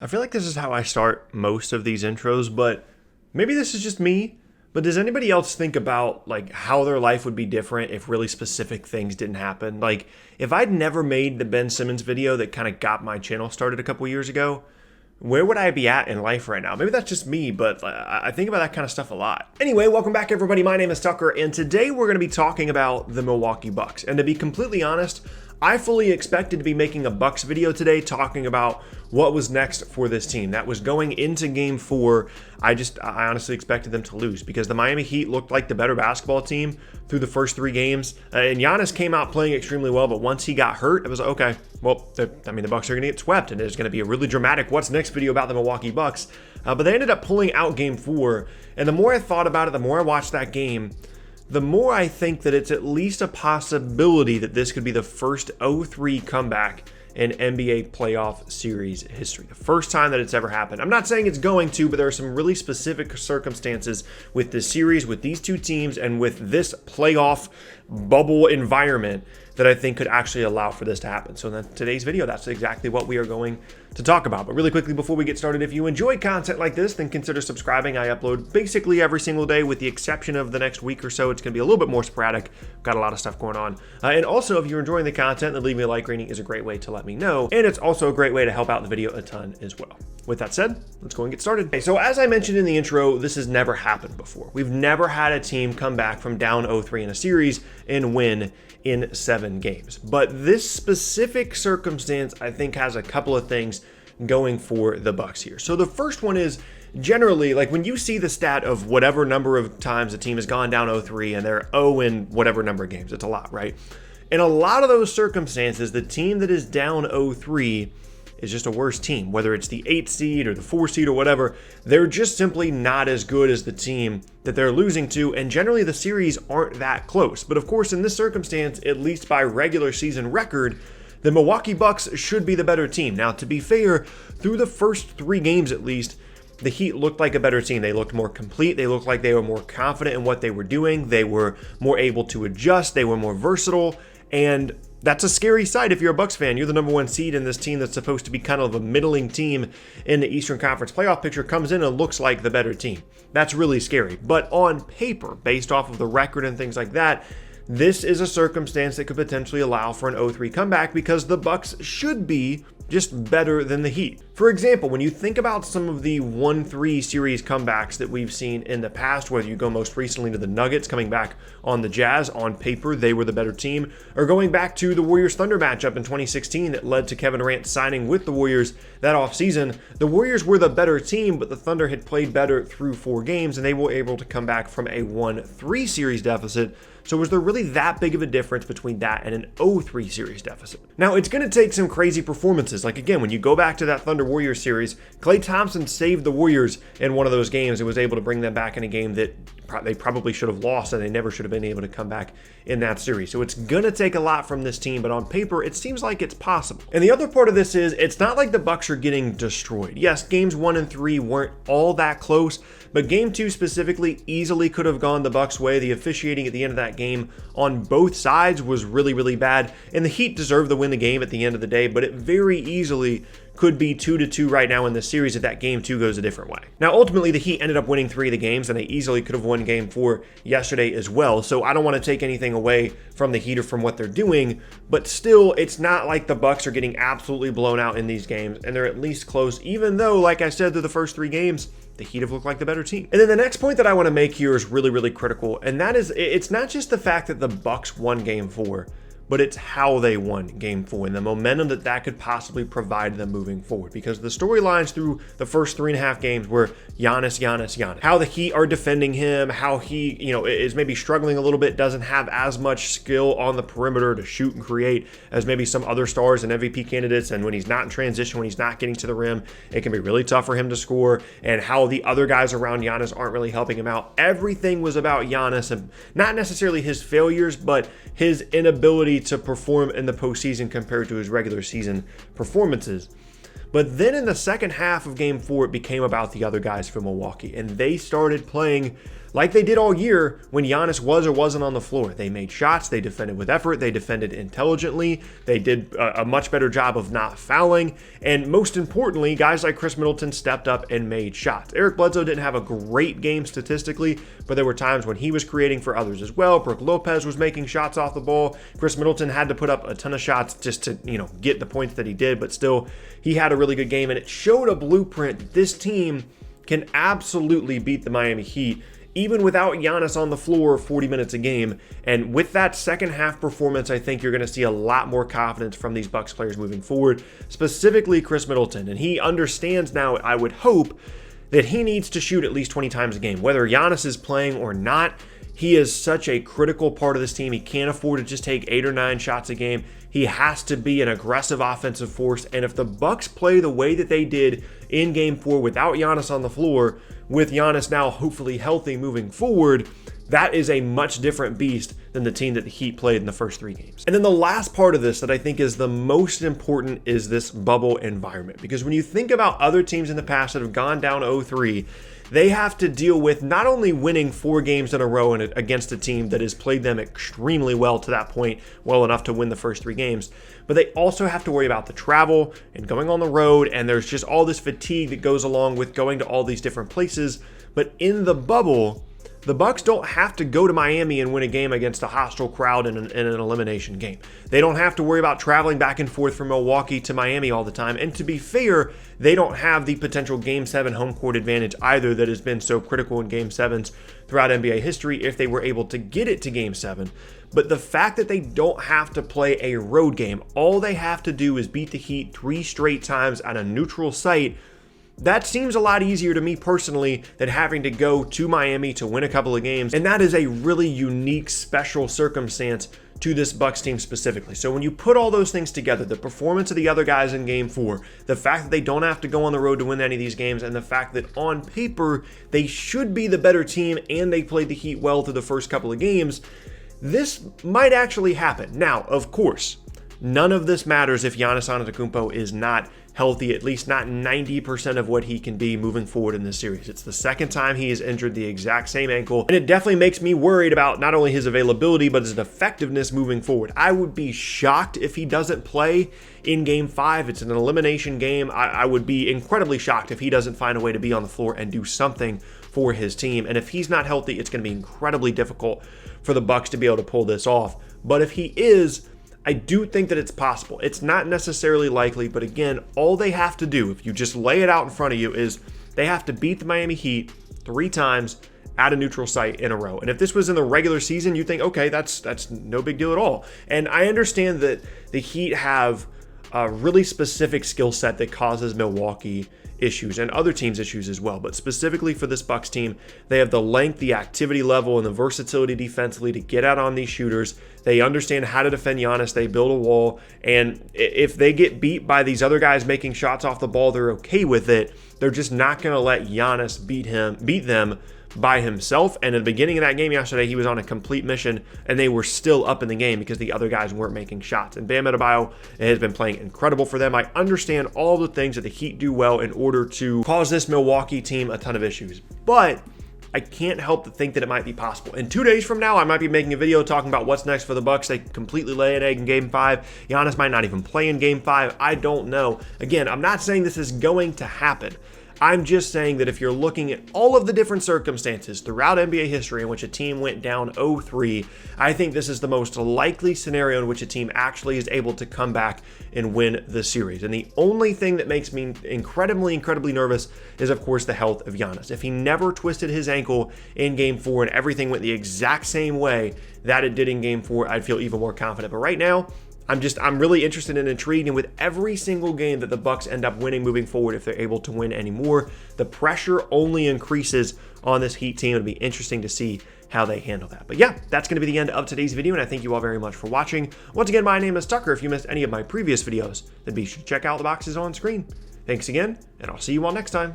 I feel like this is how I start most of these intros, but maybe this is just me. But does anybody else think about like how their life would be different if really specific things didn't happen? Like if I'd never made the Ben Simmons video that kind of got my channel started a couple years ago, where would I be at in life right now? Maybe that's just me, but I think about that kind of stuff a lot. Anyway, welcome back everybody. My name is Tucker, and today we're going to be talking about the Milwaukee Bucks. And to be completely honest, I fully expected to be making a Bucks video today talking about what was next for this team. That was going into game 4. I honestly expected them to lose because the Miami Heat looked like the better basketball team through the first 3 games. And Giannis came out playing extremely well, but once he got hurt, it was like, okay, well, the Bucks are going to get swept, and there's going to be a really dramatic what's next video about the Milwaukee Bucks. But they ended up pulling out game 4, and the more I thought about it, the more I watched that game, the more I think that it's at least a possibility that this could be the first 0-3 comeback in NBA playoff series history. The first time that it's ever happened. I'm not saying it's going to, but there are some really specific circumstances with this series, with these two teams, and with this playoff bubble environment that I think could actually allow for this to happen. So in today's video, that's exactly what we are going to talk about. But really quickly, before we get started, if you enjoy content like this, then consider subscribing. I upload basically every single day with the exception of the next week or so. It's going to be a little bit more sporadic. Got a lot of stuff going on. And also, if you're enjoying the content, then leaving a like rating is a great way to let me know. And it's also a great way to help out the video a ton as well. With that said, let's go and get started. Okay, so as I mentioned in the intro, this has never happened before. We've never had a team come back from down 0-3 in a series and win in 7 games. But this specific circumstance, I think, has a couple of things going for the Bucks here. So the first one is generally, like when you see the stat of whatever number of times a team has gone down 0-3 and they're 0 in whatever number of games, it's a lot, right? In a lot of those circumstances, the team that is down 0-3 is just a worse team, whether it's the 8 seed or the 4 seed or whatever. They're just simply not as good as the team that they're losing to, and generally the series aren't that close. But of course, in this circumstance, at least by regular season record, the Milwaukee Bucks should be the better team. Now, to be fair, through the first 3 games at least, the Heat looked like a better team. They looked more complete. They looked like they were more confident in what they were doing. They were more able to adjust. They were more versatile, and that's a scary sight if you're a Bucks fan. You're the number 1 seed, in this team that's supposed to be kind of a middling team in the Eastern Conference playoff picture comes in and looks like the better team. That's really scary. But on paper, based off of the record and things like that, this is a circumstance that could potentially allow for an 0-3 comeback because the Bucks should be just better than the Heat. For example, when you think about some of the 1-3 series comebacks that we've seen in the past, whether you go most recently to the Nuggets coming back on the Jazz, on paper they were the better team, or going back to the Warriors-Thunder matchup in 2016 that led to Kevin Durant signing with the Warriors that offseason, the Warriors were the better team, but the Thunder had played better through 4 games, and they were able to come back from a 1-3 series deficit. So was there really that big of a difference between that and an 0-3 series deficit? Now, it's going to take some crazy performances. Like, again, when you go back to that Thunder-Warriors series, Klay Thompson saved the Warriors in one of those games and was able to bring them back in a game that they probably should have lost, and they never should have been able to come back in that series. So it's going to take a lot from this team, but on paper, it seems like it's possible. And the other part of this is, it's not like the Bucks are getting destroyed. Yes, games 1 and 3 weren't all that close, but game 2 specifically easily could have gone the Bucks' way. The officiating at the end of that game on both sides was really, really bad, and the Heat deserved to win the game at the end of the day, but it very easily could be 2-2 right now in this series if that game 2 goes a different way. Now, ultimately, the Heat ended up winning 3 of the games, and they easily could have won game 4 yesterday as well. So I don't want to take anything away from the Heat or from what they're doing, but still, it's not like the Bucks are getting absolutely blown out in these games, and they're at least close, even though, like I said, through the first 3 games, the Heat have looked like the better team. And then the next point that I want to make here is really, really critical, and that is, it's not just the fact that the Bucks won game 4, but it's how they won game 4 and the momentum that that could possibly provide them moving forward. Because the storylines through the first 3.5 games were Giannis. How the Heat are defending him, how he, is maybe struggling a little bit, doesn't have as much skill on the perimeter to shoot and create as maybe some other stars and MVP candidates. And when he's not in transition, when he's not getting to the rim, it can be really tough for him to score. And how the other guys around Giannis aren't really helping him out. Everything was about Giannis, and not necessarily his failures, but his inability to perform in the postseason compared to his regular season performances. But then in the second half of game 4, it became about the other guys from Milwaukee, and they started playing like they did all year when Giannis was or wasn't on the floor. They made shots, they defended with effort, they defended intelligently, they did a much better job of not fouling, and most importantly, guys like Khris Middleton stepped up and made shots. Eric Bledsoe didn't have a great game statistically, but there were times when he was creating for others as well. Brook Lopez was making shots off the ball. Khris Middleton had to put up a ton of shots just to, get the points that he did, but still, he had a really good game, and it showed a blueprint that this team can absolutely beat the Miami Heat even without Giannis on the floor 40 minutes a game. And with that second half performance, I think you're going to see a lot more confidence from these Bucks players moving forward, specifically Khris Middleton. And he understands now, I would hope, that he needs to shoot at least 20 times a game. Whether Giannis is playing or not, he is such a critical part of this team. He can't afford to just take 8 or 9 shots a game. He has to be an aggressive offensive force. And if the Bucks play the way that they did in Game 4 without Giannis on the floor, with Giannis now hopefully healthy moving forward, that is a much different beast than the team that the Heat played in the first 3 games. And then the last part of this that I think is the most important is this bubble environment. Because when you think about other teams in the past that have gone down 0-3, they have to deal with not only winning 4 games in a row against a team that has played them extremely well to that point, well enough to win the first 3 games, but they also have to worry about the travel and going on the road, and there's just all this fatigue that goes along with going to all these different places. But in the bubble, the Bucks don't have to go to Miami and win a game against a hostile crowd in an elimination game. They don't have to worry about traveling back and forth from Milwaukee to Miami all the time. And to be fair, they don't have the potential Game 7 home court advantage either that has been so critical in Game 7s throughout NBA history if they were able to get it to Game 7. But the fact that they don't have to play a road game, all they have to do is beat the Heat 3 straight times at a neutral site. That seems a lot easier to me personally than having to go to Miami to win a couple of games. And that is a really unique, special circumstance to this Bucks team specifically. So when you put all those things together, the performance of the other guys in Game 4, the fact that they don't have to go on the road to win any of these games, and the fact that on paper, they should be the better team and they played the Heat well through the first couple of games, this might actually happen. Now, of course, none of this matters if Giannis Antetokounmpo is not healthy, at least not 90% of what he can be moving forward in this series. It's the second time he has injured the exact same ankle, and it definitely makes me worried about not only his availability, but his effectiveness moving forward. I would be shocked if he doesn't play in Game 5. It's an elimination game. I would be incredibly shocked if he doesn't find a way to be on the floor and do something for his team. And if he's not healthy, it's going to be incredibly difficult for the Bucks to be able to pull this off. But if he is, I do think that it's possible. It's not necessarily likely, but again, all they have to do, if you just lay it out in front of you, is they have to beat the Miami Heat 3 times at a neutral site in a row. And if this was in the regular season, you think, okay, that's no big deal at all. And I understand that the Heat have a really specific skill set that causes Milwaukee issues and other teams issues as well. But specifically for this Bucks team, they have the length, the activity level, and the versatility defensively to get out on these shooters. They understand how to defend Giannis. They build a wall. And if they get beat by these other guys making shots off the ball, they're okay with it. They're just not going to let Giannis beat them by himself. And at the beginning of that game yesterday, he was on a complete mission, and they were still up in the game because the other guys weren't making shots. And Bam Adebayo has been playing incredible for them. I understand all the things that the Heat do well in order to cause this Milwaukee team a ton of issues, but I can't help but think that it might be possible. And 2 days from now, I might be making a video talking about what's next for the Bucks. They completely lay an egg in Game 5. Giannis might not even play in Game 5. I don't know. Again, I'm not saying this is going to happen. I'm just saying that if you're looking at all of the different circumstances throughout NBA history in which a team went down 0-3, I think this is the most likely scenario in which a team actually is able to come back and win the series. And the only thing that makes me incredibly nervous is, of course, the health of Giannis. If he never twisted his ankle in Game 4 and everything went the exact same way that it did in Game 4, I'd feel even more confident. But right now, I'm really interested and intrigued, and with every single game that the Bucks end up winning moving forward, if they're able to win anymore, the pressure only increases on this Heat team. It'll be interesting to see how they handle that. But yeah, that's going to be the end of today's video, and I thank you all very much for watching. Once again, my name is Tucker. If you missed any of my previous videos, then be sure to check out the boxes on screen. Thanks again, and I'll see you all next time.